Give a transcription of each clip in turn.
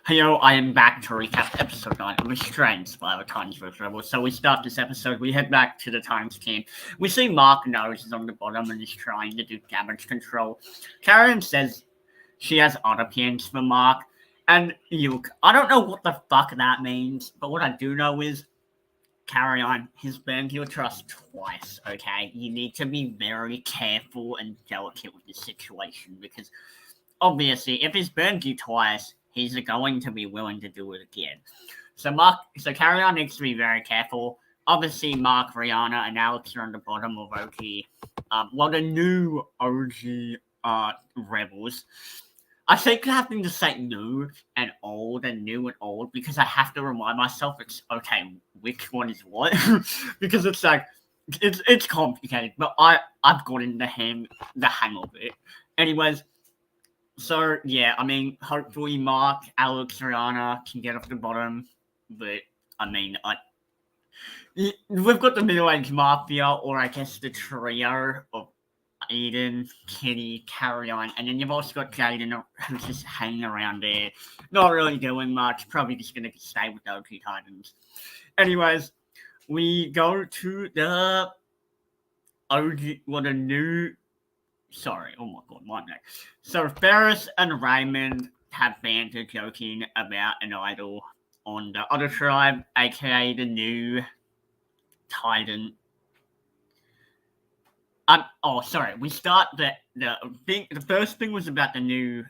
Hello, I am back to recap episode 9 of Restrained by the Times vs. Rebels. So we start this episode, we head back to the Times camp. We see Mark Nose is on the bottom and is trying to do damage control. Karen says she has other plans for Mark. And Luke, I don't know what the fuck that means, but what I do know is Carry on. He's burned your trust twice, okay? You need to be very careful and delicate with this situation because obviously, if he's burned you twice, he's going to be willing to do it again. So Carry On needs to be very careful. Obviously, Mark, Rihanna, and Alex are on the bottom of OG. The new OG rebels. I think having to say new and old and new and old because I have to remind myself it's okay which one is what because it's like it's complicated, but I've gotten the hang of it. Anyways, so yeah, I mean, hopefully Mark, Alex, Rihanna can get off the bottom, but I mean, we've got the middle-aged mafia, or I guess the trio of Aiden, Kitty, Carry On, and then you've also got Jaden who's just hanging around there, not really doing much, probably just gonna stay with the OG Titans. Anyways, we go to the OG, the new. Sorry, oh my god, my neck. So Ferris and Raymond have banter joking about an idol on the other tribe, aka the new Titan. Sorry. We start the thing. The first thing was about the new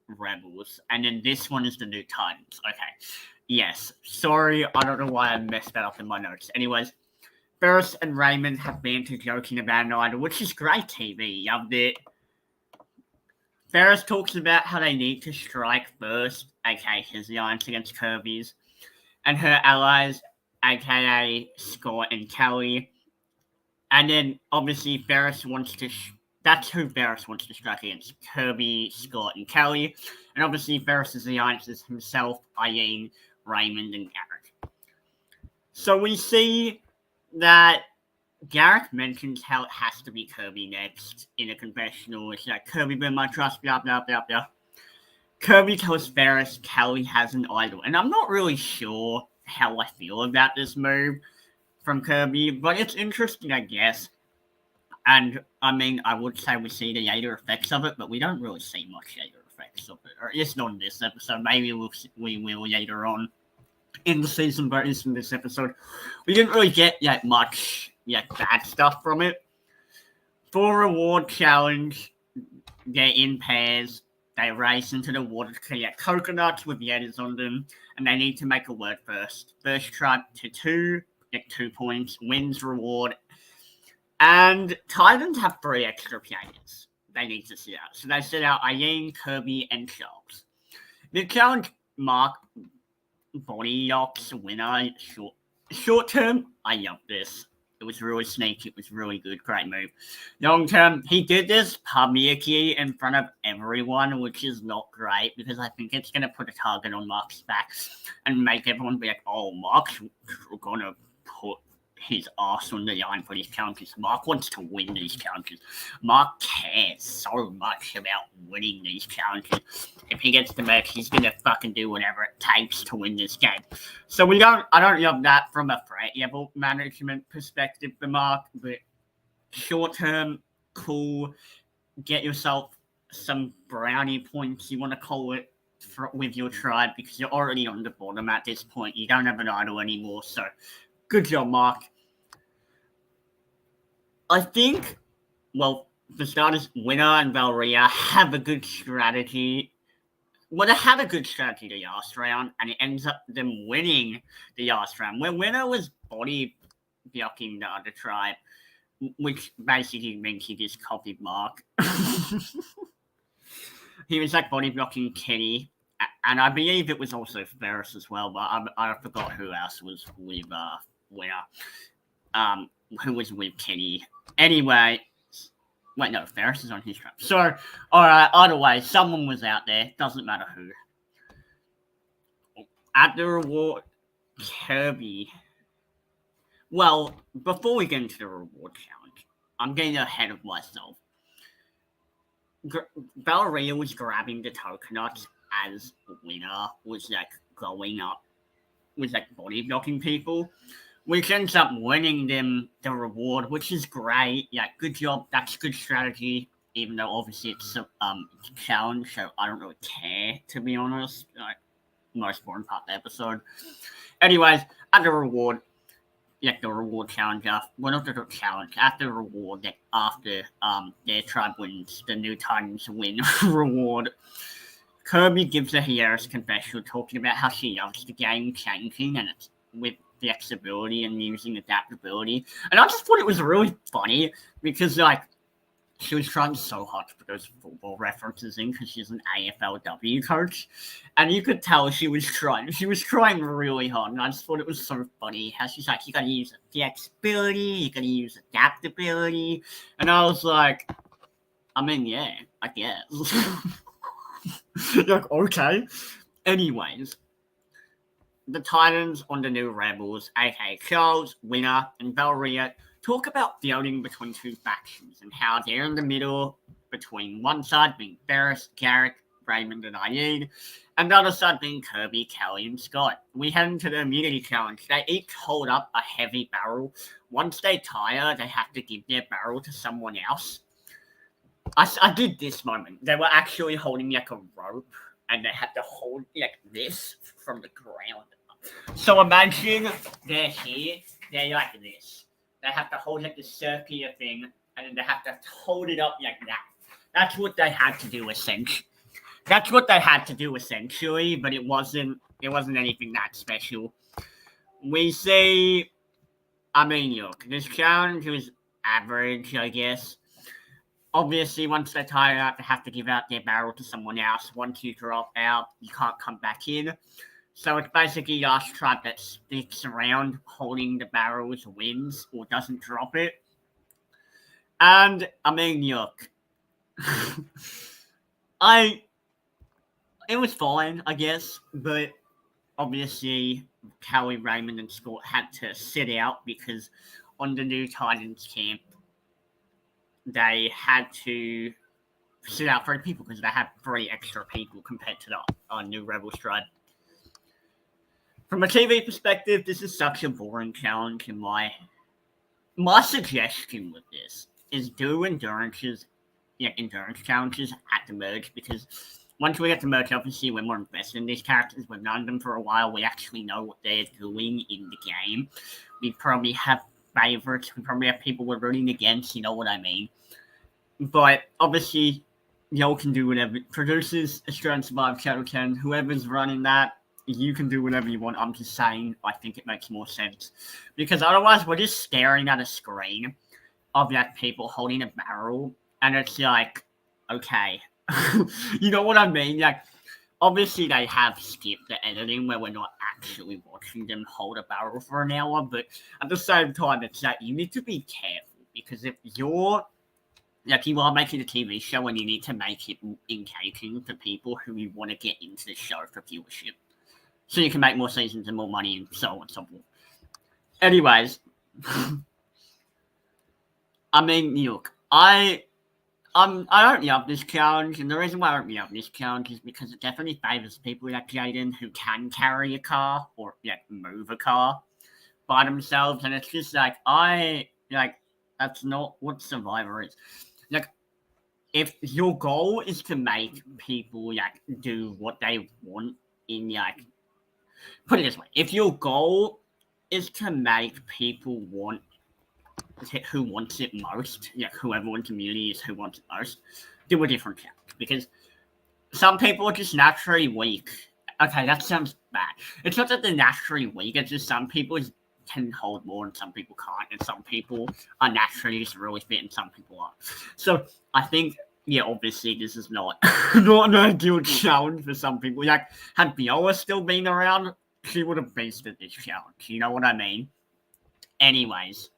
rebels, and then this one is the new Titans. Okay. Yes. Sorry, I don't know why I messed that up in my notes. Anyways, Ferris and Raymond have banter joking about an idol, which is great TV. Loved it. Ferris talks about how they need to strike first, aka his alliance against Kirby's, and her allies, aka Scott and Kelly. And then, obviously, Ferris wants to... that's who Ferris wants to strike against. Kirby, Scott, and Kelly. And obviously, Ferris's alliance is himself, Eileen, Raymond, and Garrett. So we see that Garrett mentions how it has to be Kirby next in a confessional. It's like, Kirby burned my trust, blah, blah, blah, blah. Kirby tells Ferris Kelly has an idol. And I'm not really sure how I feel about this move from Kirby, but it's interesting, I guess. And, I mean, I would say we see the later effects of it, but we don't really see much later effects of it. Or at least not in this episode. Maybe we will later on in the season, but it's in this episode. We didn't really get yet much bad stuff from it. For reward challenge, they're in pairs. They race into the water to collect coconuts with Yetis on them, and they need to make a word first. First tribe to 2, get 2 points, wins reward. And Titans have 3 extra players they need to sit out. So they sit out Eileen, Kirby, and Charles. The challenge Mark body locks winner short term. I love this. It was really sneaky. It was really good. Great move. Long term, he did this publicly in front of everyone, which is not great because I think it's going to put a target on Mark's back and make everyone be like, oh, Mark's going to put his ass on the line for these challenges. Mark wants to win these challenges. Mark cares so much about winning these challenges. If he gets the match, he's gonna fucking do whatever it takes to win this game. So I don't love that from a threat level management perspective for Mark, but short term, cool. Get yourself some brownie points, you want to call it, with your tribe because you're already on the bottom at this point. You don't have an idol anymore, so good job, Mark. I think, for starters, Winner and Valeria have a good strategy. Well, they had a good strategy the last round, and it ends up them winning the last round. Where Winner was body blocking the other tribe, which basically means he just copied Mark. He was like body blocking Kenny, and I believe it was also Ferris as well, but I forgot who else was with Winner. Who was with Kenny. Anyway, wait, no, Ferris is on his trap. So, alright, either way, someone was out there. Doesn't matter who. At the reward, Kirby. Well, before we get into the reward challenge, I'm getting ahead of myself. Valeria was grabbing the coconuts, as winner was like going up, was like body blocking people, which ends up winning them the reward, which is great. Yeah, good job. That's good strategy. Even though obviously it's a challenge, so I don't really care, to be honest. Like, most important part of the episode. Anyways, at the reward, like the reward challenge after, well, not the challenge, after the reward, that after their tribe wins, the new Titans win reward. Kirby gives a hilarious confession talking about how she loves the game changing and it's with flexibility and using adaptability. And I just thought it was really funny because, like, she was trying so hard to put those football references in because she's an AFLW coach. And you could tell she was trying. She was trying really hard. And I just thought it was so funny how she's like, you gotta use flexibility, you gotta use adaptability. And I was like, I mean, yeah, I guess. Like, okay. Anyways, the Titans on the new Rebels, aka Charles, Winner, and Valria, talk about floating between two factions and how they're in the middle between one side being Ferris, Garrick, Raymond, and Ayin, and the other side being Kirby, Kelly, and Scott. We head into the immunity challenge. They each hold up a heavy barrel. Once they tire, they have to give their barrel to someone else. I did this moment. They were actually holding like a rope, and they had to hold like this from the ground. So imagine they're here, they're like this. They have to hold like the circular thing, and then they have to hold it up like that. That's what they had to do essentially. But it wasn't anything that special. We see, I mean, look, this challenge was average, I guess. Obviously, once they tire out, they have to give out their barrel to someone else. Once you drop out, you can't come back in. So it's basically last tribe that sticks around holding the barrels wins or doesn't drop it. And I mean, look, it was fine, I guess, but obviously Kelly, Raymond, and Scott had to sit out because on the new Titans camp, they had to sit out 3 people because they had 3 extra people compared to the new Rebels tribe. From a TV perspective, this is such a boring challenge, and my suggestion with this is do endurance challenges at the merge, because once we get to merge, obviously we're more invested in these characters. We've known them for a while. We actually know what they're doing in the game. We probably have favorites. We probably have people we're rooting against. You know what I mean? But obviously, y'all can do whatever. Producers, Australian Survivor Channel 10, whoever's running that, you can do whatever you want. I'm just saying, I think it makes more sense. Because otherwise, we're just staring at a screen of like people holding a barrel, and it's like, okay. You know what I mean? Like, obviously they have skipped the editing where we're not actually watching them hold a barrel for an hour, but at the same time, it's like, you need to be careful, because if you're like, you are making a TV show and you need to make it engaging for people who you want to get into the show for viewership, so you can make more seasons and more money and so on and so forth. Anyways, I mean, look, I don't love this challenge, and the reason why I don't love this challenge is because it definitely favors people like Jaden who can carry a car or like move a car by themselves, and it's just like, that's not what Survivor is. Like, if your goal is to make people like do what they want in like, put it this way, if your goal is to make people want who wants it most, like whoever in the community is who wants it most, do a different challenge, because some people are just naturally weak. Okay, that sounds bad. It's not that they're naturally weak, it's just some people can hold more and some people can't, and some people are naturally just really fit and some people aren't. So I think, yeah, obviously this is not an ideal challenge for some people. Like, had Viola still been around, she would have beasted this challenge. You know what I mean? Anyways,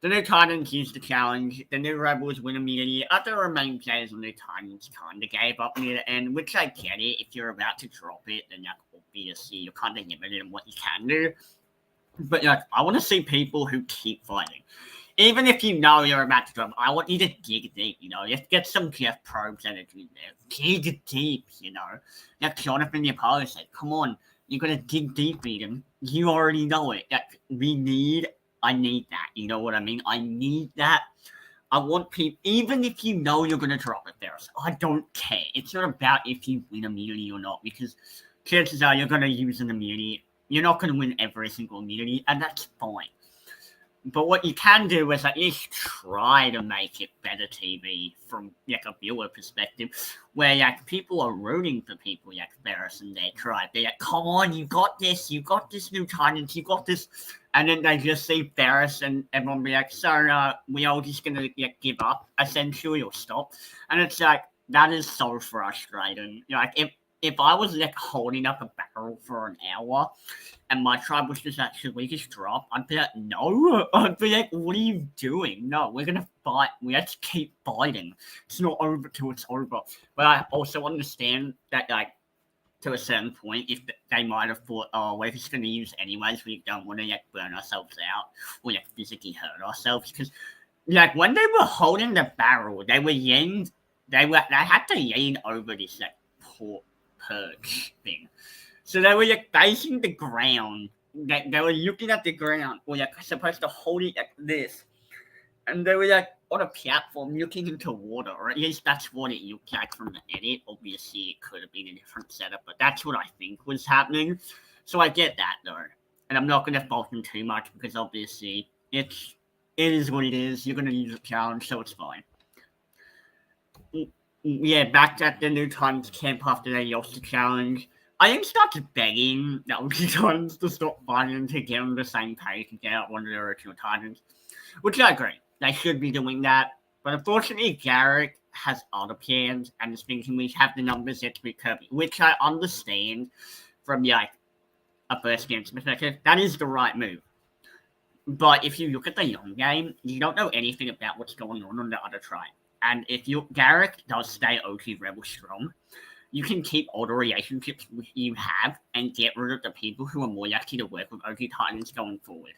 the new Titans used the challenge. The new Rebels win immunity. Other remaining players on the Titans kind of gave up near the end, which I get it. If you're about to drop it, then like, obviously you're kind of limited in what you can do. But like, I want to see people who keep fighting. Even if you know you're about to drop, I want you to dig deep, Just get some Jeff Probst energy in there. Dig deep, Like Jonathan Yapolo said, come on, you gotta dig deep, Eden. You already know it. I need that. You know what I mean? I need that. I want people, even if you know you're going to drop it, Ferris, I don't care. It's not about if you win immunity or not, because chances are you're going to use an immunity. You're not going to win every single immunity, and that's fine. But what you can do is at least try to make it better TV from a viewer perspective, where people are rooting for people like Ferris and their tribe. They're like, come on, you got this new Titans, you got this. And then they just see Ferris and everyone be like, so we all just gonna give up essentially or stop. And it's like, that is so frustrating. If I was holding up a barrel for an hour and my tribe was just like, should we just drop? I'd be like, no. I'd be like, what are you doing? No, we're going to fight. We have to keep fighting. It's not over till it's over. But I also understand that, to a certain point, if they might have thought, oh, we're just going to use anyways, we don't want to burn ourselves out or physically hurt ourselves. Because, when they were holding the barrel, they had to lean over this, poor perch thing. So they were facing the ground. They were looking at the ground, or supposed to hold it like this. And they were on a platform looking into water, or at least that's what it looked like from the edit. Obviously, it could have been a different setup, but that's what I think was happening. So I get that though, and I'm not going to fault them too much because obviously it is what it is. You're going to use a challenge, so it's fine. Yeah, back at the new Titans camp after they lost the challenge, I then started begging the OG Titans to stop fighting to get on the same page and get out one of the original Titans, which I agree. They should be doing that. But unfortunately, Garrick has other plans and is thinking we have the numbers yet to be Kirby, which I understand from a first game perspective. That is the right move. But if you look at the young game, you don't know anything about what's going on the other tribe. And if Garrick does stay OG Rebel strong, you can keep all the relationships you have and get rid of the people who are more likely to work with OG Titans going forward.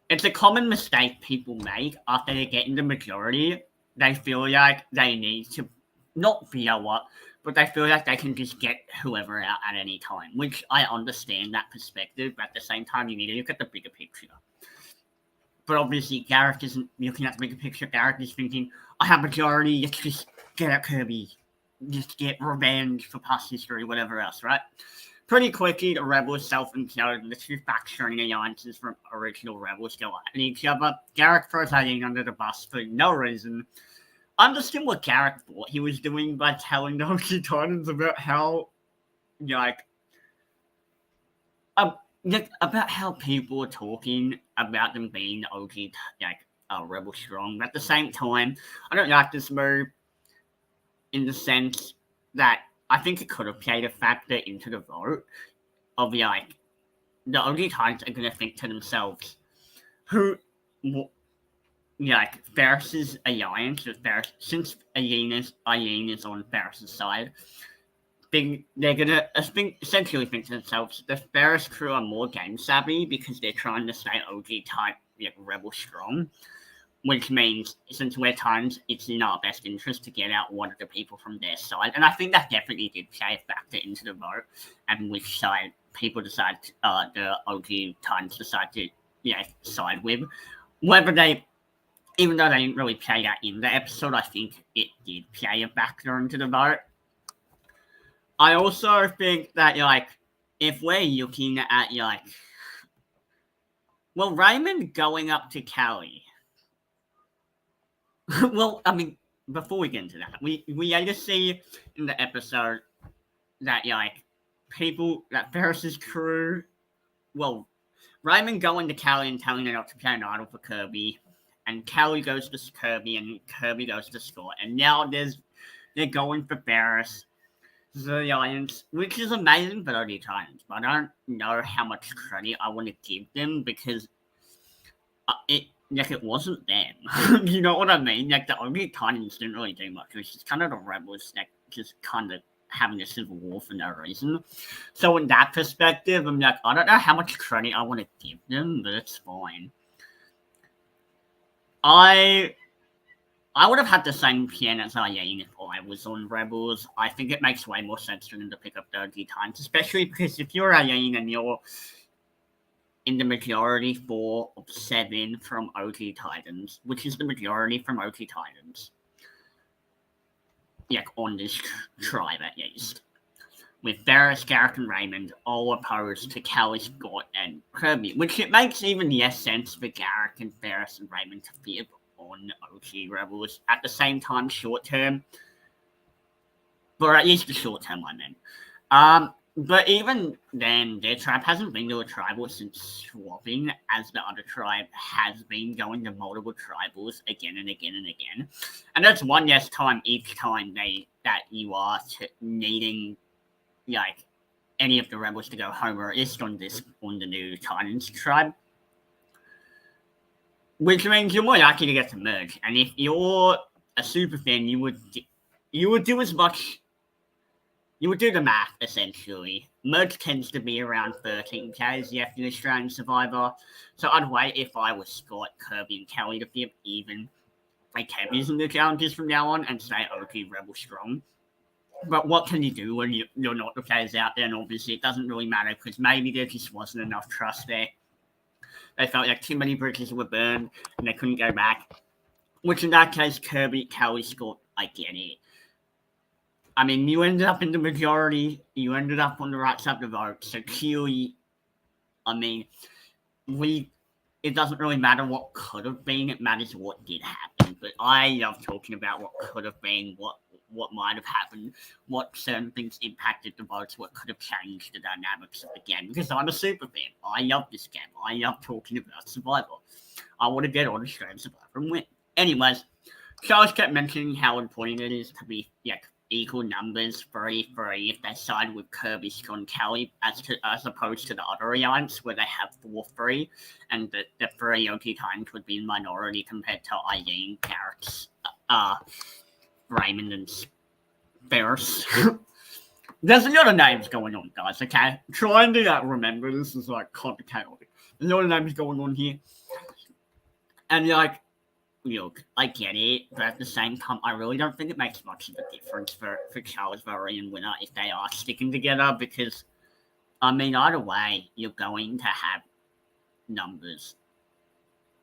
It's a common mistake people make after they get in the majority. They feel like they need to not blow up, but they feel like they can just get whoever out at any time, which I understand that perspective, but at the same time, you need to look at the bigger picture. But obviously, Garrick isn't looking at the bigger picture. Garrick is thinking, I have majority, let's just get at Kirby. Just get revenge for past history, whatever else, right? Pretty quickly, the Rebels self-imploded, and the two facturing alliances from original Rebels go at each other. Garrick throws Aileen under the bus for no reason. I understand what Garrick thought he was doing by telling the OG Titans about how, about how people are talking about them being OG, Rebel strong. But at the same time, I don't like this move in the sense that I think it could have played a factor into the vote of the OG Titans are going to think to themselves, Ferris's alliance with Ferris, since Aileen is on Ferris's side, they're going to essentially think to themselves, the Ferris crew are more game savvy because they're trying to stay OG type, Rebel strong. Which means, since we're Titans, it's in our best interest to get out one of the people from their side. And I think that definitely did play a factor into the vote and which side people decide, the OG Titans decide to side with. Even though they didn't really play that in the episode, I think it did play a factor into the vote. I also think that, if we're looking at, Raymond going up to Callie. Well, I mean, before we get into that, we later see in the episode that that Ferris's crew, Raymond going to Callie and telling her not to play an idol for Kirby, and Callie goes to Kirby and Kirby goes to Scott, and now they're going for Ferris, the Alliance, which is amazing for OG Titans, but I don't know how much credit I want to give them because it wasn't them. You know what I mean? The OG Titans didn't really do much. It was just kind of the Rebels just kind of having a civil war for no reason. So in that perspective, I'm I don't know how much credit I want to give them, but it's fine. I would have had the same plan as Ayane if I was on Rebels. I think it makes way more sense for them to pick up the OG Titans, especially because if you're Ayane and you're in the majority 4 of 7 from OG Titans, which is the majority from OG Titans, like on this tribe at least, with Ferris, Garrett, and Raymond all opposed to Kelly, Scott, and Kirby, which it makes even less sense for Garrett and Ferris and Raymond to fib on OG Rebels. At the same time, short term, or at least the short term, I meant. But even then, their tribe hasn't been to a tribal since swapping, as the other tribe has been going to multiple tribals again and again and again. And that's one less time each time that you are needing like any of the rebels to go home, or at least on the new Titans tribe. Which means you're more likely to get to merge. And if you're a super fan, you would do as much. You would do the math, essentially. Merge tends to be around 13k left in Australian Survivor. So I'd wait if I was Scott, Kirby, and Kelly to flip even like heavies in the challenges from now on and stay OG Rebel strong. But what can you do when you're not the players out there? And obviously it doesn't really matter because maybe there just wasn't enough trust there. They felt like too many bridges were burned and they couldn't go back. Which in that case, Kirby, Kelly, Scott, I get it. I mean, you ended up in the majority. You ended up on the right side of the vote. So clearly, I mean, it doesn't really matter what could have been. It matters what did happen. But I love talking about what could have been, what might have happened, what certain things impacted the votes, what could have changed the dynamics of the game. Because I'm a super fan. I love this game. I love talking about Survival. I want to get on Australian Survivor and win. Anyways, Charles kept mentioning how important it is to be equal numbers, 3-3, if they side with Kirby, Scott, and Kelly, as opposed to the other alliance where they have 4-3, and the 3 OG Titans would be in minority compared to Eileen, Garrett's, Raymond, and Ferris. There's a lot of names going on, guys, okay? Trying to remember this is complicated. There's a lot of names going on here. And look, I get it, but at the same time, I really don't think it makes much of a difference for Charles, Valerie, and Winner if they are sticking together because, I mean, either way, you're going to have numbers.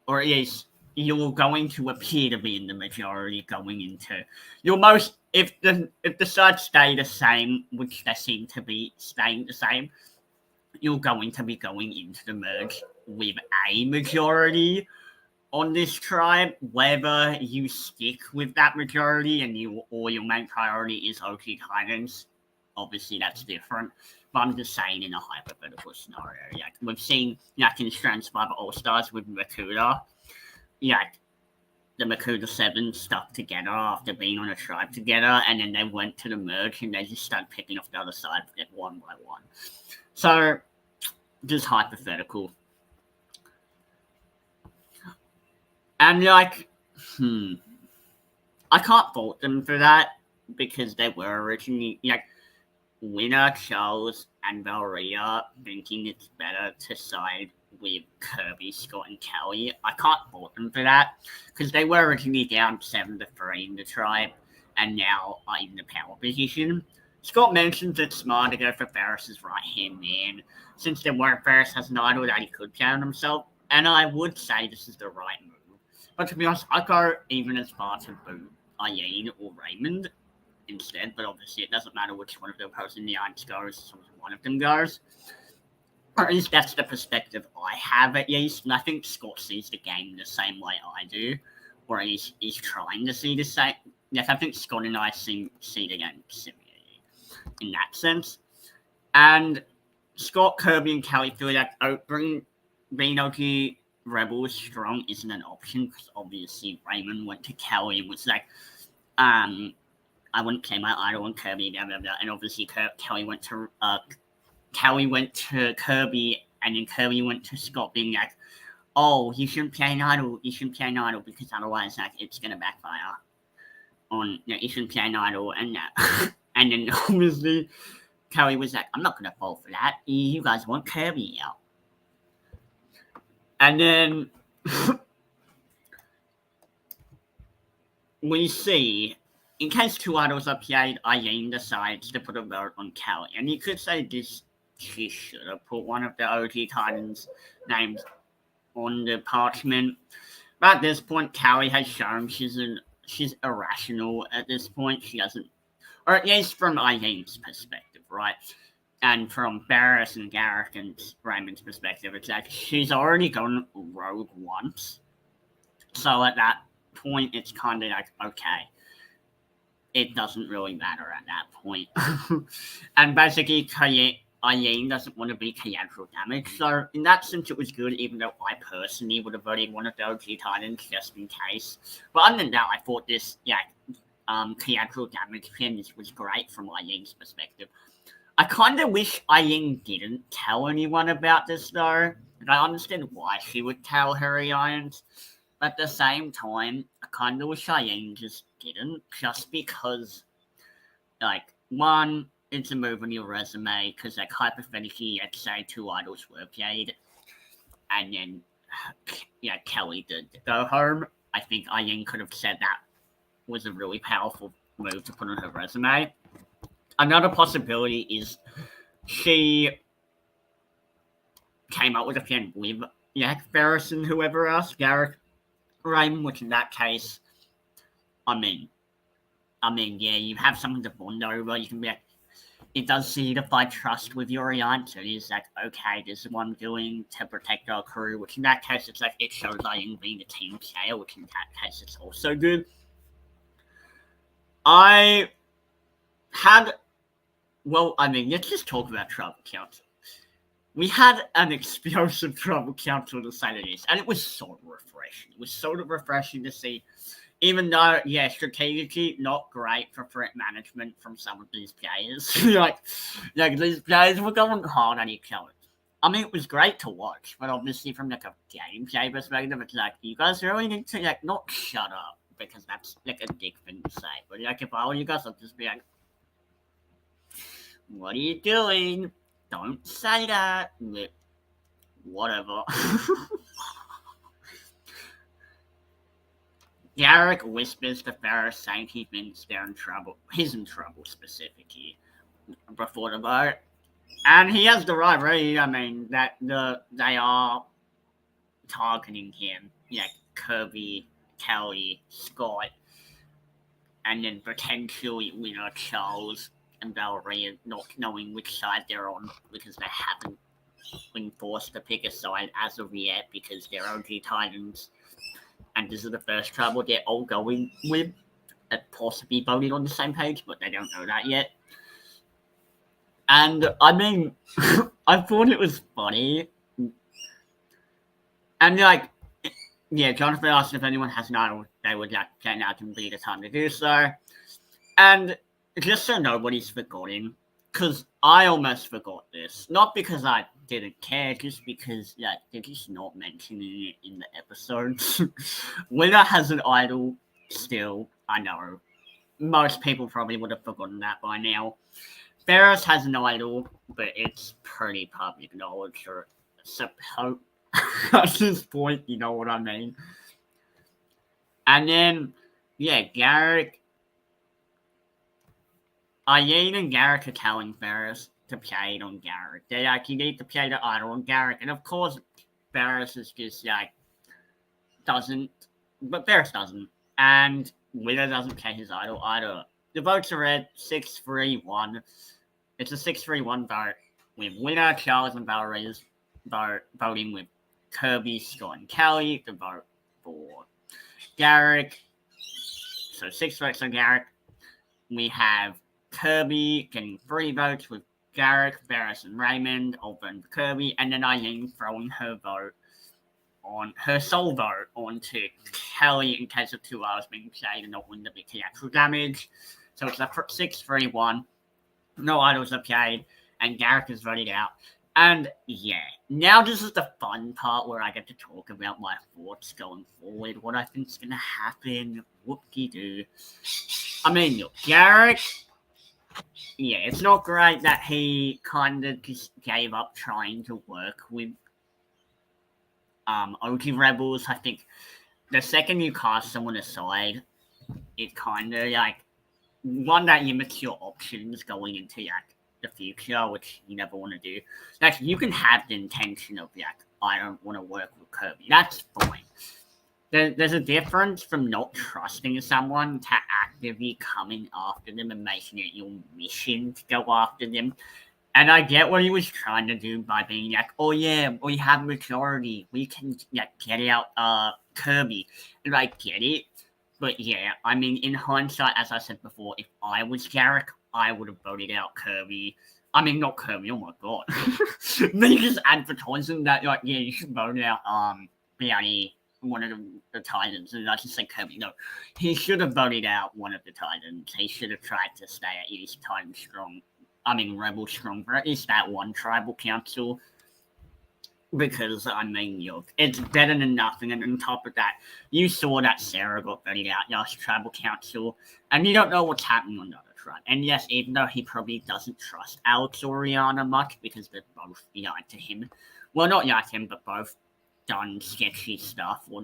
Or at least you're going to appear to be in the majority going into your most. If the sides stay the same, which they seem to be staying the same, you're going to be going into the merge with a majority on this tribe. Whether you stick with that majority and your main priority is OG Titans, obviously that's different. But I'm just saying in a hypothetical scenario, we've seen in Australian Survivor All Stars with Makuta, the Makuta 7 stuck together after being on a tribe together, and then they went to the merge and they just started picking off the other side one by one. So, just hypothetical. And I can't fault them for that because they were originally Winner, Charles, and Valeria thinking it's better to side with Kirby, Scott, and Kelly. I can't fault them for that because they were originally down 7-3 in the tribe and now are in the power position. Scott mentions it's smart to go for Ferris's right-hand man since Ferris has an idol that he could play on himself, and I would say this is the right move. But to be honest, I'd go even as far to boot Eileen or Raymond instead, but obviously it doesn't matter which one of the opposing alliance goes, as long as one of them goes. Or at least that's the perspective I have, at least, and I think Scott sees the game the same way I do, or at least he's trying to see the same. Yes, I think Scott and I see the game similarly in that sense. And Scott, Kirby, and Kelly feel like being OG Rebels strong isn't an option because obviously Raymond went to Kelly and was like, I wouldn't play my idol on Kirby, blah, blah, blah. And obviously Kelly went to Kirby, and then Kirby went to Scott being like, oh, you shouldn't play an idol because otherwise it's going to backfire on, you shouldn't play an idol and that. And then obviously Kelly was like, I'm not going to fall for that. You guys want Kirby out. And then we see, in case two idols are played, Eileen decides to put a vote on Kelly. And you could say she should have put one of the OG Titans' names on the parchment. But at this point, Kelly has shown she's irrational at this point. She doesn't, or at least from Eileen's perspective, right? And from Barriss and Garrick and Raymond's perspective, it's like she's already gone rogue once. So at that point, it's kind of like, okay, it doesn't really matter at that point. And basically, Eileen doesn't want to be collateral damage. So in that sense, it was good, even though I personally would have voted one of the OG Titans just in case. But other than that, I thought this, collateral damage pin was great from Eileen's perspective. I kind of wish Eileen didn't tell anyone about this, though. I understand why she would tell Harry Irons. But at the same time, I kind of wish Eileen just didn't. Just because, one, it's a move on your resume. Because, hypothetically, let's say two idols were played. And then, Kelly did go home. I think Eileen could have said that was a really powerful move to put on her resume. Another possibility is she came up with a plan with Barriss and whoever else, Garrick, Raymond, which in that case, I mean, you have something to bond over. You can be like, it does solidify trust with your alliance. It is like, okay, this is what I'm doing to protect our crew, which in that case, it's like, it shows I am being a team player, which in that case, it's also good. Let's just talk about Tribal Council. We had an explosive Tribal Council to say the least, and it was sort of refreshing. It was sort of refreshing to see, even though, strategically not great for threat management from some of these players. These players were going hard on each other. I mean, it was great to watch, but obviously from a gameplay perspective, it's like, you guys really need to not shut up, because that's a dick thing to say. But if I were you guys, I'd just be like, what are you doing? Don't say that. Whatever. Garrick whispers to Ferris saying he thinks they're in trouble. He's in trouble specifically before the vote. And he has the right read. I mean, that they are targeting him. Kirby, Kelly, Scott, and then potentially Charles and Valerie, not knowing which side they're on because they haven't been forced to pick a side as of yet because they're OG Titans. And this is the first trouble they're all going with, possibly voting on the same page, but they don't know that yet. And I mean, I thought it was funny. And Jonathan asked if anyone has an idol, they would get now can be the time to do so. And just so nobody's forgotten, because I almost forgot this. Not because I didn't care, just because they're just not mentioning it in the episodes. Winner has an idol still. I know. Most people probably would have forgotten that by now. Ferris has an idol, but it's pretty public knowledge, or suppose at this point, you know what I mean. And then, Garrick. Eileen and Garrick are telling Ferris to play it on Garrick. They you need to play the idol on Garrick. And of course, Ferris is just doesn't. But Ferris doesn't. And Winner doesn't play his idol either. The votes are read 6-3-1. It's a 6-3-1 vote with Winner, Charles, and Valerie's voting with Kirby, Scott, and Kelly to vote for Garrick. So 6 votes on Garrick. We have Kirby getting 3 votes with Garrick, Ferris, and Raymond, all voting for Kirby, and then Eileen throwing her sole vote onto Kelly in case of 2 hours being played and not win the big actual damage. So it's a 6-3-1. No idols are played, and Garrick is voted out. And now this is the fun part where I get to talk about my thoughts going forward, what I think is going to happen, whoop-de-doo. I mean, look, Garrick, it's not great that he kind of just gave up trying to work with OG Rebels. I think the second you cast someone aside, it kind of like one that limits your options going into like the future, which you never want to do. Like you can have the intention of like I don't want to work with Kirby. That's fine. There's a difference from not trusting someone to actively coming after them and making it your mission to go after them. And I get what he was trying to do by being like, oh yeah, we have majority. We can get out Kirby. And I get it. But yeah, I mean, in hindsight, as I said before, if I was Garrick, I would have voted out Kirby. I mean, not Kirby. Oh my god, they just advertising that like, yeah, you should vote out Brownie, one of the Titans, and I just say Kirby. No, he should have voted out one of the Titans. He should have tried to stay at least Titan strong. I mean, Rebel strong for at least that one tribal council. Because, I mean, look, it's better than nothing. And on top of that, you saw that Sarah got voted out last tribal council, and you don't know what's happening on the other tribe. And yes, even though he probably doesn't trust Alex or Rihanna much because they're both lied to him. Well, not lied to him, but both done sketchy stuff or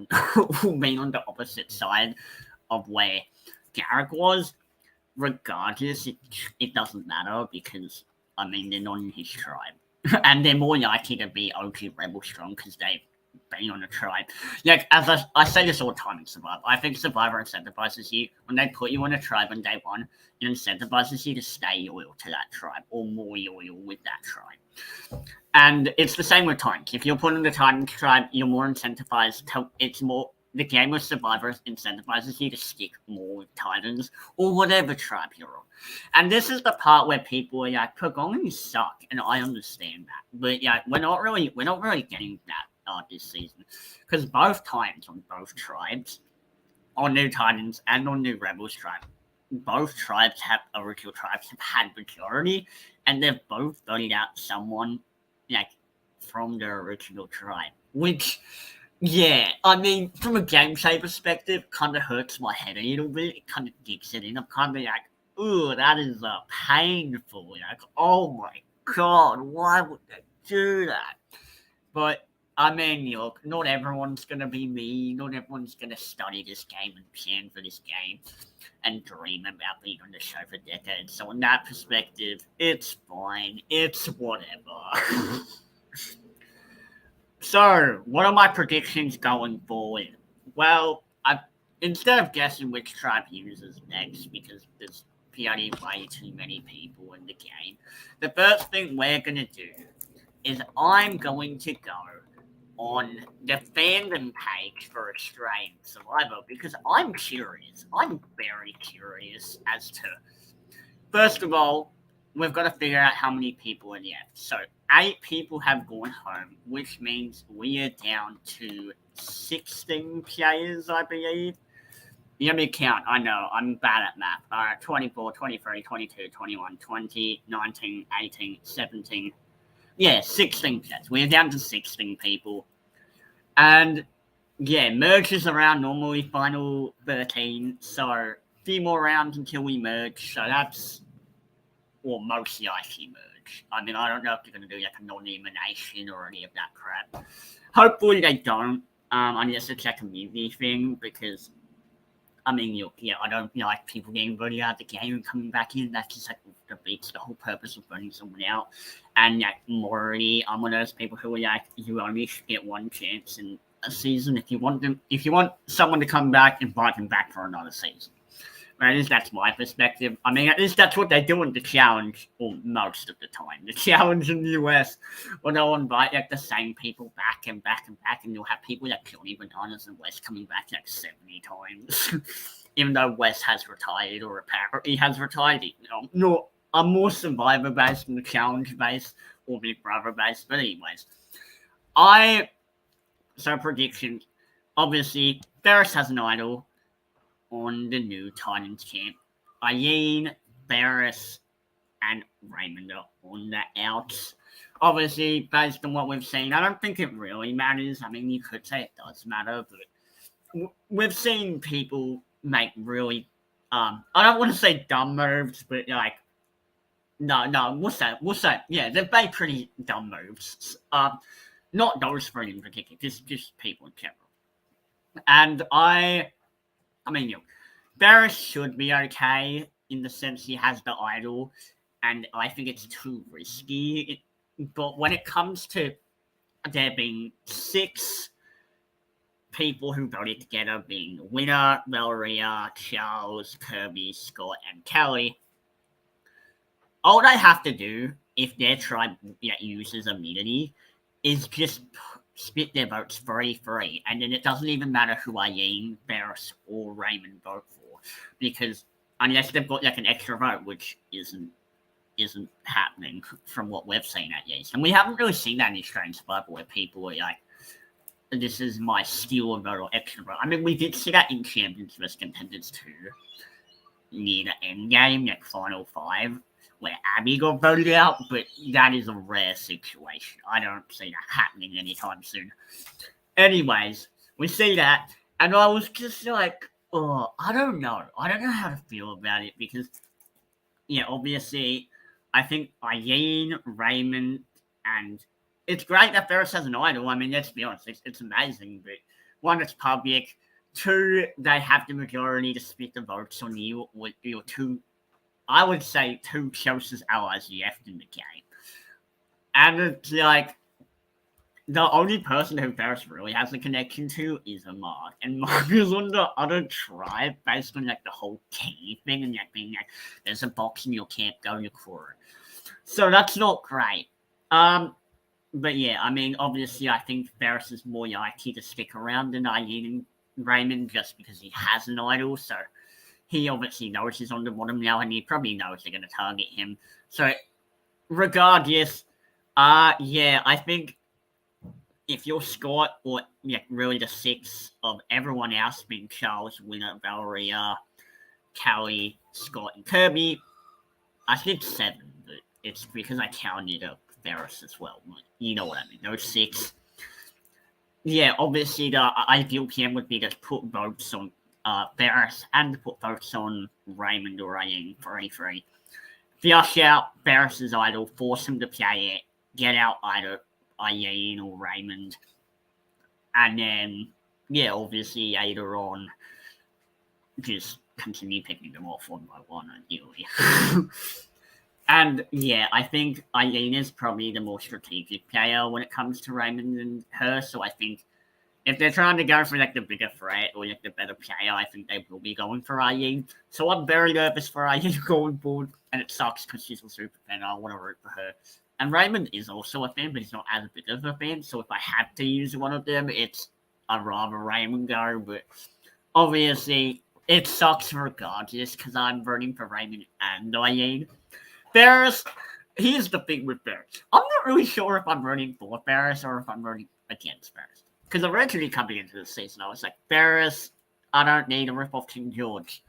been on the opposite side of where Garrick was. Regardless, it doesn't matter because, I mean, they're not in his tribe. And they're more likely to be OG Rebel strong because they've been on a tribe. Like, as I say this all the time in Survivor, I think Survivor incentivizes you, when they put you on a tribe on day one, it incentivizes you to stay loyal to that tribe or more loyal with that tribe. And it's the same with Titans. If you're put in the Titans tribe, you're more incentivized the game of Survivor incentivizes you to stick more with Titans or whatever tribe you're on. And this is the part where people are like, Progonies suck, and I understand that. But yeah, we're not really getting that this season. Because both times on both tribes, on New Titans and on New Rebels tribe, both original tribes have had majority, and they've both voted out someone like from their original tribe. Which, yeah, I mean, from a gameplay perspective, kind of hurts my head a little bit. It kind of digs it in. I'm kind of like, ooh, that is painful. Like, oh my god, why would they do that? But, I mean, look, not everyone's going to be me. Not everyone's going to study this game and plan for this game and dream about being on the show for decades. So, in that perspective, it's fine. It's whatever. So, what are my predictions going forward? Well, instead of guessing which tribe uses next, because there's purely way too many people in the game, the first thing we're going to do is I'm going to go on the fandom page for Australian Survivor because I'm curious. I'm very curious as to, first of all, we've got to figure out how many people are left. So 8 people have gone home, which means we are down to 16 players, I believe. Let me count. I know, I'm bad at math. All right, 24, 23, 22, 21, 20, 19, 18, 17. Yeah, 16 players. We're down to 16 people. And, yeah, merges around normally final 13. So, a few more rounds until we merge. So that's, or most likely merge. I mean, I don't know if they're going to do like a non-elimination or any of that crap. Hopefully they don't, unless it's like a movie thing, because, I mean, I don't like people getting voted out of the game and coming back in. That just like defeats the whole purpose of voting someone out. And like morally, I'm one of those people who are like, you only should get one chance in a season. If you want someone to come back, invite them back for another season. At least that's my perspective. I mean, at least that's what they do in the challenge, or most of the time. The challenge in the US, where they'll invite like the same people back and back and back, and you'll have people like Johnny Bananas and Wes coming back like 70 times. Even though Wes has retired, or apparently has retired. No, I'm more Survivor based than the challenge based, or Big Brother based. But anyways, so predictions. Obviously, Ferris has an idol on the new Titans camp. Eileen, Ferris, and Raymond are on the outs. Obviously, based on what we've seen, I don't think it really matters. I mean, you could say it does matter, but we've seen people make really, I don't want to say dumb moves, but like, no, what's that? Yeah, they've made pretty dumb moves. Not those three in particular, just people in general. And I mean, Barris should be okay in the sense he has the idol, and I think it's too risky. But when it comes to there being 6 people who voted together, being Winner, Valeria, Charles, Kirby, Scott, and Kelly, all they have to do if their tribe uses immunity is just split their votes 3-3, and then it doesn't even matter who Aileen, Barris, or Raymond vote for, because unless they've got like an extra vote, which isn't happening from what we've seen at least, and we haven't really seen that in Australian Survivor where people are like, "This is my steal vote or extra vote." I mean, we did see that in Champions vs Contenders too, near the end game, like Final 5, where Abby got voted out, but that is a rare situation. I don't see that happening anytime soon. Anyways, we see that, and I was just like, oh, I don't know. I don't know how to feel about it because, obviously, I think Aileen, Raymond, and it's great that Ferris has an idol. I mean, let's be honest, it's amazing, but one, it's public. 2, they have the majority to split the votes on you, with your 2, I would say, 2 closest allies left in the game. And it's like, the only person who Ferris really has a connection to is Mark. And Mark is on the other tribe based on like the whole key thing and like being like, there's a box in your camp, go your crew. So that's not great. But yeah, I mean, obviously, I think Ferris is more likely to stick around than Aileen and Raymond just because he has an idol. So he obviously knows he's on the bottom now, and he probably knows they're going to target him. So regardless, I think if you're Scott or really the 6 of everyone else, being Charles, Winner, Valeria, Kelly, Scott, and Kirby, I think 7, but it's because I counted up Ferris as well. You know what I mean? Those 6. Yeah, obviously the ideal PM would be to put votes on Ferris and put votes on Raymond or Aileen 3-3. Flush out Ferris's idol, force him to play it, get out either Aileen or Raymond, and then obviously later on just continue picking them off one by one ideally. And I think Aileen is probably the more strategic player when it comes to Raymond and her, so I think if they're trying to go for like the bigger threat or like the better player, I think they will be going for Aileen. So I'm very nervous for Aileen going forward, and it sucks because she's a super fan. I want to root for her. And Raymond is also a fan, but he's not as big of a fan. So if I had to use one of them, I'd rather Raymond go. But obviously, it sucks regardless because I'm voting for Raymond and Aileen. Ferris, here's the thing with Ferris. I'm not really sure if I'm voting for Ferris or if I'm voting against Ferris. Because originally coming into the season, I was like, Ferris, I don't need to rip off King George.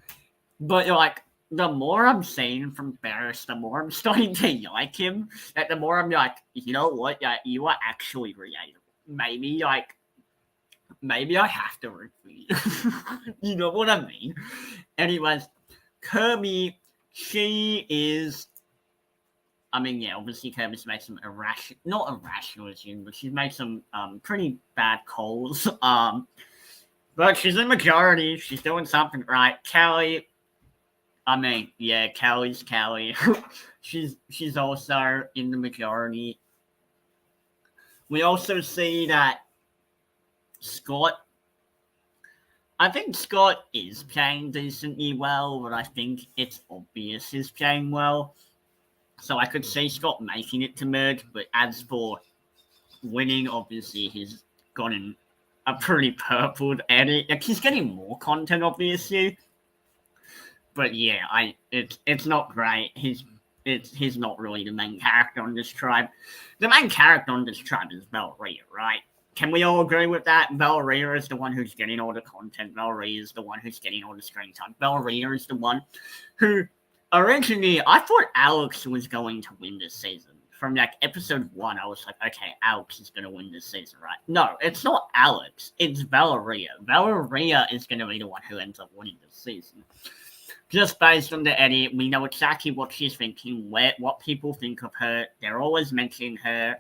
But like, the more I'm seeing from Ferris, the more I'm starting to like him. Like, the more I'm like, you know what? Like, you are actually relatable. Maybe I have to root for you. You know what I mean? Anyways, Kirby, she is. I mean, obviously Kirby's made some not irrational decisions, but she's made some pretty bad calls. But she's in majority. She's doing something right. Kelly, Kelly's Kelly. she's also in the majority. We also see that Scott. I think Scott is playing decently well, but I think it's obvious he's playing well. So I could see Scott making it to merge, but as for winning, obviously he's gotten a pretty purpled edit. Like, he's getting more content, obviously. But it's not great. He's not really the main character on this tribe. The main character on this tribe is Valeria, right? Can we all agree with that? Valeria is the one who's getting all the content. Valeria is the one who's getting all the screen time. Valeria is the one who, originally, I thought Alex was going to win this season. From like episode 1, I was like, okay, Alex is going to win this season, right? No, it's not Alex. It's Valeria. Valeria is going to be the one who ends up winning this season. Just based on the edit, we know exactly what she's thinking, what people think of her. They're always mentioning her.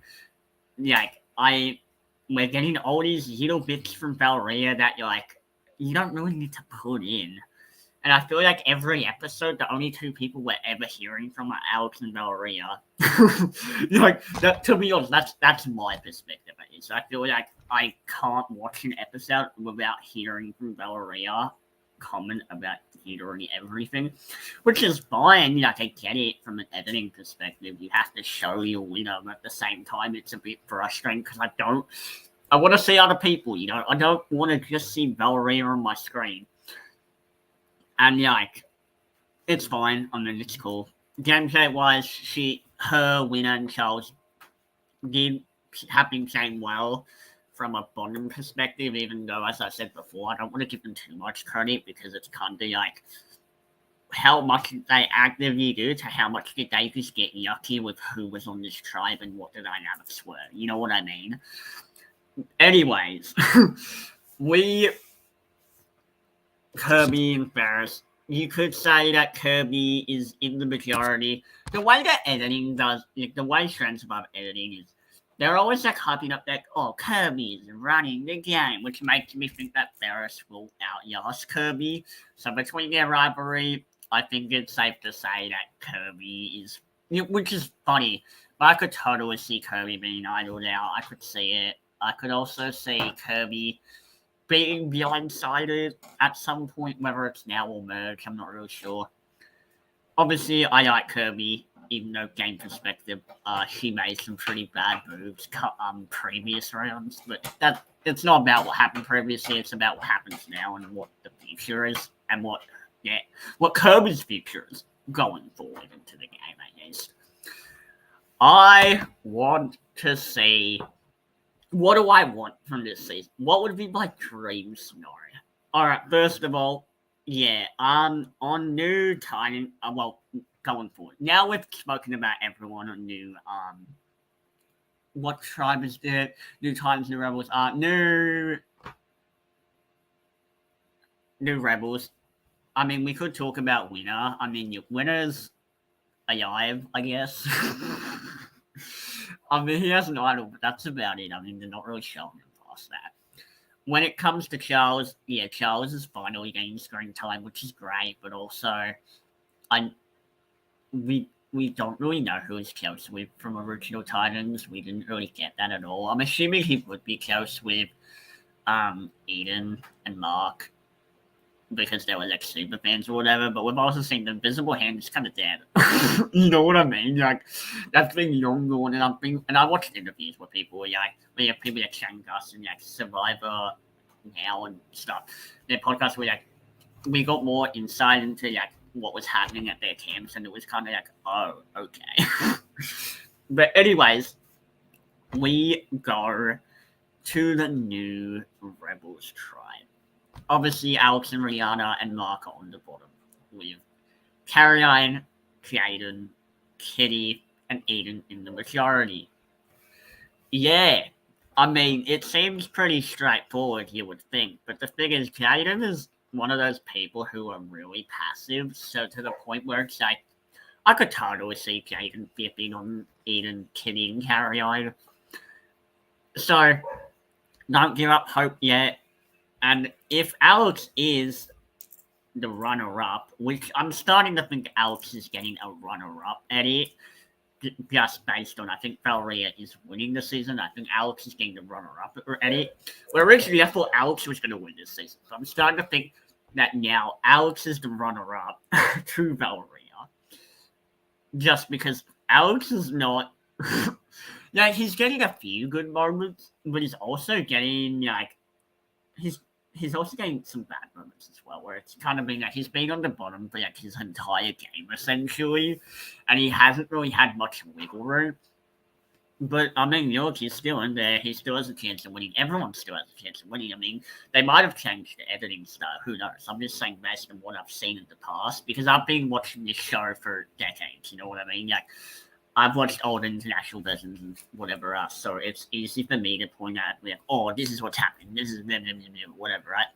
We're getting all these little bits from Valeria that you don't really need to put in. And I feel like every episode, the only two people we're ever hearing from are Alex and Valeria. Like that, to be honest, that's my perspective. So I feel like I can't watch an episode without hearing from Valeria comment about literally everything, which is fine. Like I get it from an editing perspective. You have to show your winner, but at the same time, it's a bit frustrating because I want to see other people. I don't want to just see Valeria on my screen. And like, it's fine. I mean, it's cool. Gameplay wise, her winner and Charles have been playing well from a bottom perspective, even though, as I said before, I don't want to give them too much credit because it's kind of like how much did they actively do to how much did they just get yucky with who was on this tribe and what the dynamics were. You know what I mean? Anyways, Kirby and Ferris. You could say that Kirby is in the majority. The way that editing does, like, the way Trends Above editing is, they're always like hyping up that, oh, Kirby's running the game, which makes me think that Ferris will outlast Kirby. So between their rivalry, I think it's safe to say that Kirby is, which is funny, but I could totally see Kirby being idled out. I could see it. I could also see Kirby being blindsided at some point, whether it's now or merge, I'm not really sure. Obviously, I like Kirby, even though game perspective, she made some pretty bad moves previous rounds, but it's not about what happened previously, it's about what happens now and what the future is, and what Kirby's future is going forward into the game, I guess. I want to see, what do I want from this season? What would be my dream scenario? Alright, first of all, on New Titan, going forward. Now we've spoken about everyone on New, what tribe is there? New Titans, New Rebels, New Rebels. I mean, we could talk about Winner. I mean, your Winner's alive, I guess. I mean, he has an idol, but that's about it. I mean, they're not really showing him past that. When it comes to Charles, Charles is finally getting screen time, which is great, but also, we don't really know who he's close with from original Titans. We didn't really get that at all. I'm assuming he would be close with Eden and Mark because they were like super fans or whatever, but we've also seen the Invisible Hand is kind of dead. You know what I mean? Like, that's been long gone, and I watched interviews where people were like, we have people like Shangus and like Survivor Now and stuff. Their podcasts were like, we got more insight into like what was happening at their camps, and it was kind of like, oh, okay. But anyways, we go to the New Rebels tribe. Obviously, Alex and Rihanna and Mark are on the bottom, with Caroline, Jaden, Kitty, and Eden in the majority. Yeah, I mean, it seems pretty straightforward, you would think, but the thing is, Jaden is one of those people who are really passive, so to the point where it's like, I could totally see Jaden flipping on Eden, Kitty, and Caroline. So, don't give up hope yet. And if Alex is the runner-up, which I'm starting to think Alex is getting a runner-up at it, just based on, I think Valeria is winning the season. I think Alex is getting the runner-up at it. Well, originally I thought Alex was going to win this season. So I'm starting to think that now Alex is the runner-up to Valeria. Just because Alex is not... he's getting a few good moments, but he's also getting, he's also getting some bad moments as well, where it's kind of been like he's been on the bottom for like his entire game, essentially, and he hasn't really had much wiggle room. But, I mean, look, he's still in there. He still has a chance of winning. Everyone still has a chance of winning. I mean, they might have changed the editing style. Who knows? I'm just saying based on what I've seen in the past, because I've been watching this show for decades, you know what I mean? Like, I've watched old international versions and whatever else, so it's easy for me to point out, like, oh, this is what's happening, this is whatever, right?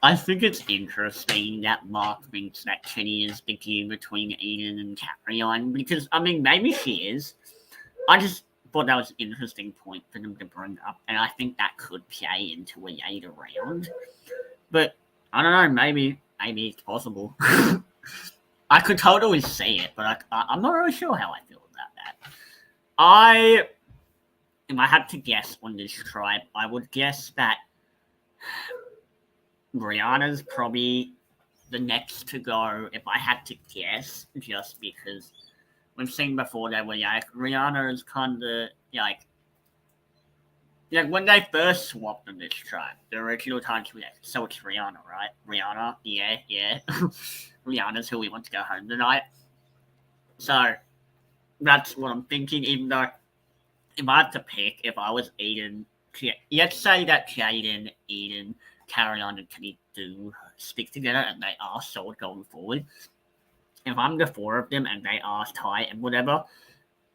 I think it's interesting that Mark thinks that Kenny is the between Eden and Caroline, because, I mean, maybe she is. I just thought that was an interesting point for them to bring up, and I think that could play into a later round. But I don't know, maybe it's possible. I could totally see it, but I'm not really sure how I feel about that. If I had to guess on this tribe, I would guess that Rihanna's probably the next to go. If I had to guess, just because we've seen before that where Rihanna is kind of when they first swapped on this tribe, the original times so it's Rihanna, right? Rihanna, yeah. Rihanna's who we want to go home tonight. So that's what I'm thinking, even though if I had to pick, if I was Eden, let's say that Jaden, Eden, Carry-On, and Kenny do stick together and they are solid going forward. If I'm the four of them and they are tight and whatever,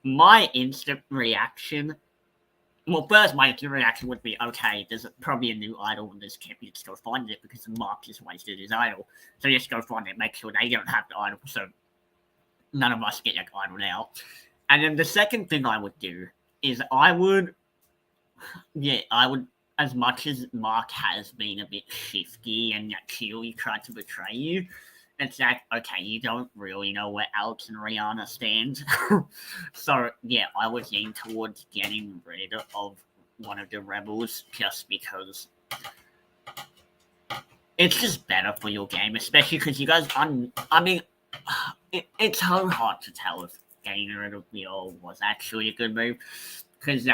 my instant reaction, my instant reaction would be, okay, there's probably a new idol in this camp, let's go find it because Mark just wasted his idol. So let's go find it, make sure they don't have the idol, so none of us get that idol now. And then the second thing I would do is I would, as much as Mark has been a bit shifty and clearly tried to betray you, it's like, okay, you don't really know where Alex and Rihanna stand. So, yeah, I would lean towards getting rid of one of the rebels just because it's just better for your game, especially because you guys, it's so hard to tell if getting rid of Leo was actually a good move because,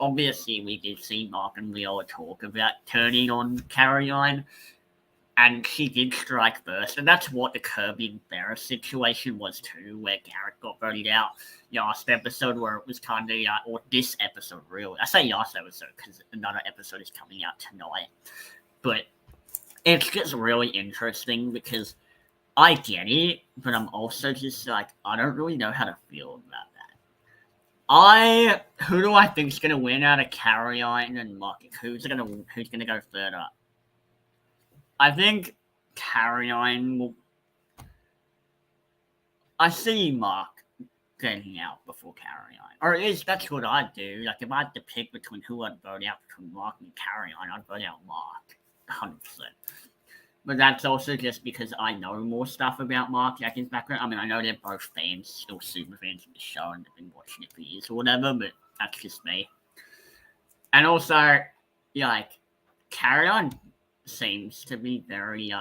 obviously we did see Mark and Leo talk about turning on Carry-On, and she did strike first, and that's what the Kirby and Ferris situation was too, where Garrett got voted out last episode, where it was kind of, or this episode really. I say last episode because another episode is coming out tonight, but it's just really interesting because I get it, but I'm also just I don't really know how to feel about that. Who do I think is gonna win out of Carry-On and Mark? Who's gonna go further? I think Carry-On will. I see Mark getting out before Carry-On, or at least that's what I'd do. If I had to pick between who I'd vote out between Mark and Carry-On, I'd vote out Mark, 100%. But that's also just because I know more stuff about Mark, his background. I know they're both fans, still super fans of the show, and they've been watching it for years or whatever, but that's just me. And also, Carry-On seems to be very,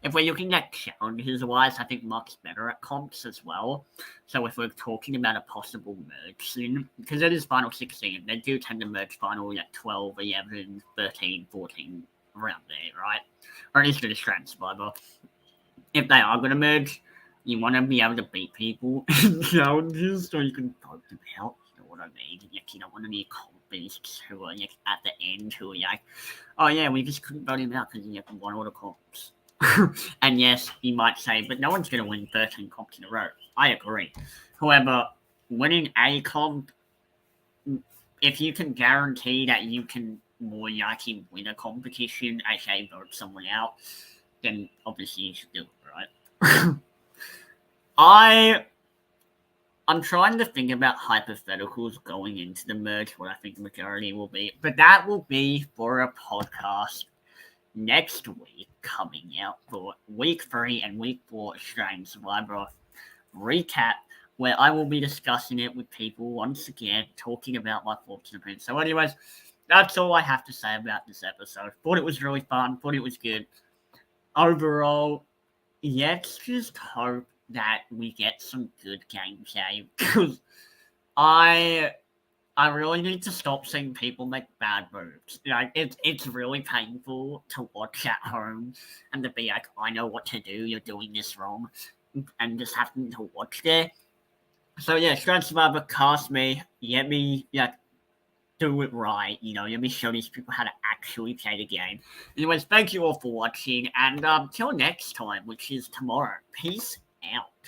if we're looking at challenges-wise, I think Mark's better at comps as well. So if we're talking about a possible merge soon, because it is Final 16, they do tend to merge Final 12, 11, 13, 14, around there, right? Or at least in Australian Survivor. If they are going to merge, you want to be able to beat people in challenges so you can vote them out. You know what I mean? You don't want to be comp beasts who are at the end who are oh yeah, we just couldn't vote him out because he won all the comps. And yes, you might say, but no one's going to win 13 comps in a row. I agree. However, winning a comp, if you can guarantee that you can more likely win a competition, aka vote someone out, then obviously you should do it, right? I'm trying to think about hypotheticals going into the merge, what I think the majority will be, but that will be for a podcast next week coming out for week 3 and week 4 Australian Survivor recap, where I will be discussing it with people once again, talking about my thoughts and opinions. So anyways, that's all I have to say about this episode. Thought it was really fun. Thought it was good. Overall, let's just hope that we get some good gameplay, because I really need to stop seeing people make bad moves. It's really painful to watch at home and to be like, I know what to do, you're doing this wrong, and just having to watch there. So yeah, Australian Survivor, cast me, let me do it right, let me show these people how to actually play the game. Anyways, thank you all for watching, and till next time, which is tomorrow. Peace out.